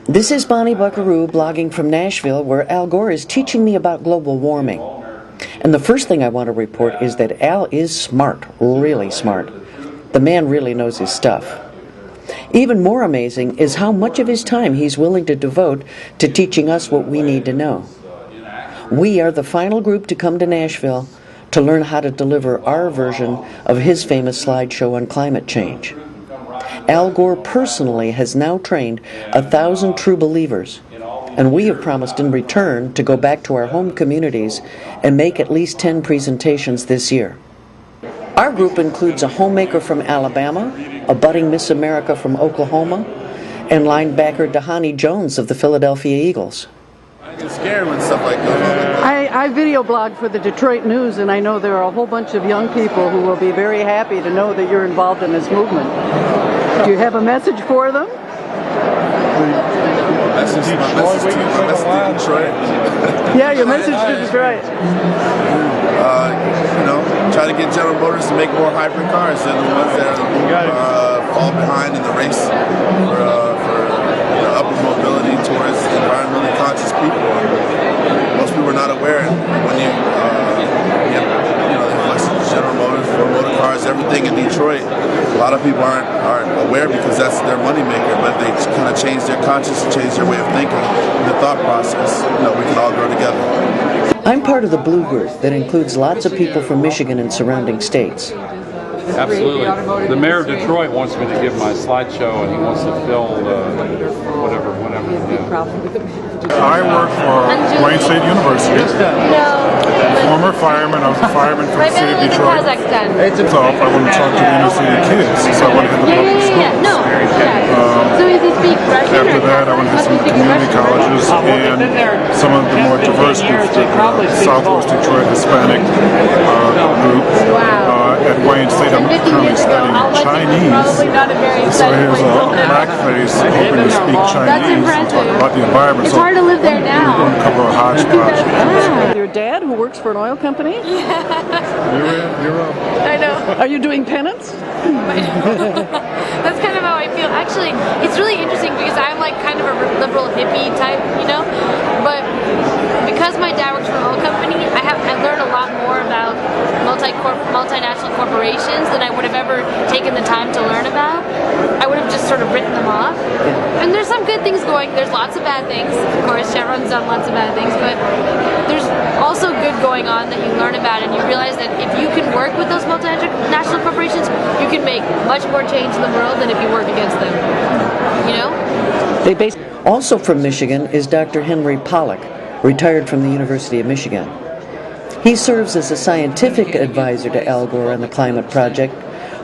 This is Bonnie Bucqueroux blogging from Nashville, where Al Gore is teaching me about global warming. And the first thing I want to report is that Al is smart, really smart. The man really knows his stuff. Even more amazing is how much of his time he's willing to devote to teaching us what we need to know. We are the final group to come to Nashville to learn how to deliver our version of his famous slideshow on climate change. Al Gore personally has now trained 1,000 true believers, and we have promised in return to go back to our home communities and make at least 10 presentations this year. Our group includes a homemaker from Alabama, a budding Miss America from Oklahoma, and linebacker Dhani Jones of the Philadelphia Eagles. I'm scared when stuff like that. I video blog for the Detroit News, and I know there are a whole bunch of young people who will be very happy to know that you're involved in this movement. Do you have a message for them? Message to Detroit. Yeah, your message to Detroit. Try to get General Motors to make more hybrid cars. They're the ones that fall behind in the race for upward mobility towards environmentally conscious people. Most people are not aware. When you get the influx of General Motors, Ford Motor Cars, everything in Detroit, a lot of people aren't aware because that's their moneymaker. But they kind of change their consciousness, change their way of thinking, the thought process. We can all grow together. I'm part of the Blue Group that includes lots of people from Michigan and surrounding states. Absolutely. The mayor of Detroit wants me to give my slideshow, and he wants to fill whatever. I work for Wayne State University. Former fireman. I was a fireman for the city of Detroit. So I want to talk to the inner city kids. So I want to hit the public schools. After that, I want to hit some community colleges and some of the more diverse groups, the Southwest Detroit Hispanic group. At Wayne State, I'm currently studying Chinese. So here's a blackface hoping to speak Chinese and talk about the environment. It's hard to live there now. We're going to cover a hodgepodge. Your dad, who works for an oil company? You're up. I know. Are you doing penance? That's kind of how I feel. Actually, it's really interesting because I'm like kind of a liberal hippie type, But because my dad works for an oil company, I learned a lot more about multinational corporations than I would have ever taken the time to learn about. I would have just sort of written them off. And there's some good things going. There's lots of bad things. Of course, Chevron's done lots of bad things, but there's also good going on that you learn about, and you realize that if you can work with those multinational corporations, you can make much more change in the world than if you work against them. Also from Michigan is Dr. Henry Pollack, retired from the University of Michigan. He serves as a scientific advisor to Al Gore on the climate project,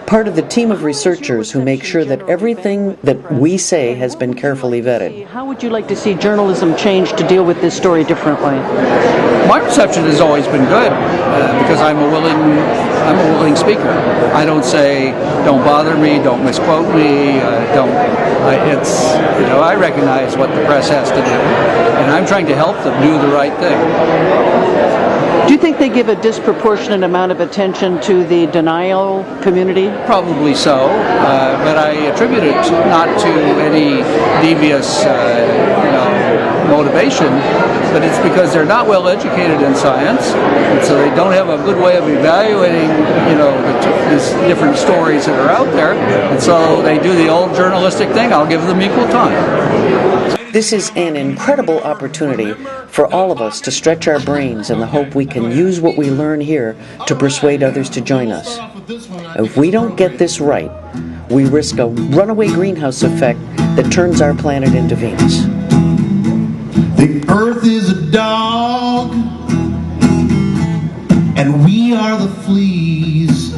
part of the team of researchers who make sure that everything that we say has been carefully vetted. How would you like to see journalism change to deal with this story differently? My reception has always been good because I'm a willing speaker. I don't say, "Don't bother me," "Don't misquote me," I recognize what the press has to do, and I'm trying to help them do the right thing. Do you think they give a disproportionate amount of attention to the denial community? Probably so, but I attribute it not to any devious, motivation, but it's because they're not well educated in science, and so they don't have a good way of evaluating, these different stories that are out there, and so they do the old journalistic thing: I'll give them equal time. This is an incredible opportunity for all of us to stretch our brains in the hope we can use what we learn here to persuade others to join us. If we don't get this right, we risk a runaway greenhouse effect that turns our planet into Venus. The earth is a dog, and we are the fleas.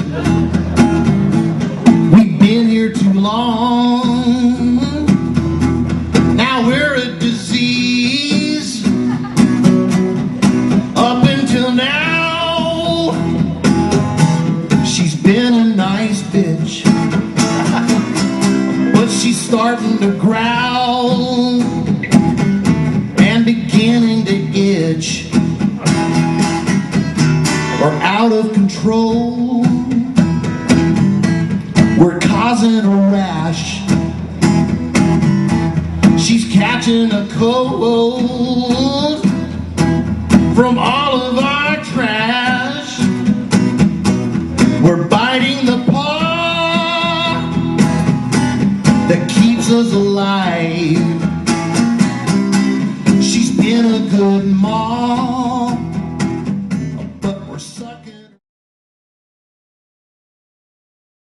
We've been here too long. Now we're a disease. Up until now, she's been a nice bitch, but she's starting to growl and beginning to itch. We're out of control. We're causing a rash. She's catching a cold from all of our trash. We're biting the paw that keeps us alive. She's been a good mom.